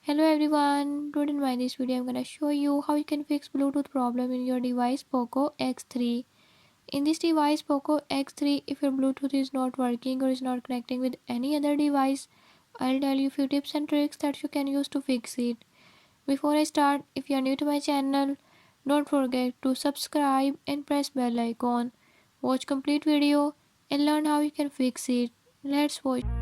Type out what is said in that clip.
Hello everyone, today in this video I'm gonna show you how you can fix Bluetooth problem in your device Poco X3. In this device Poco X3, if your Bluetooth is not working or is not connecting with any other device, I'll tell you few tips and tricks that you can use to fix it. Before I start, if you are new to my channel, don't forget to subscribe and press bell icon. Watch complete video and learn how you can fix it. Let's watch.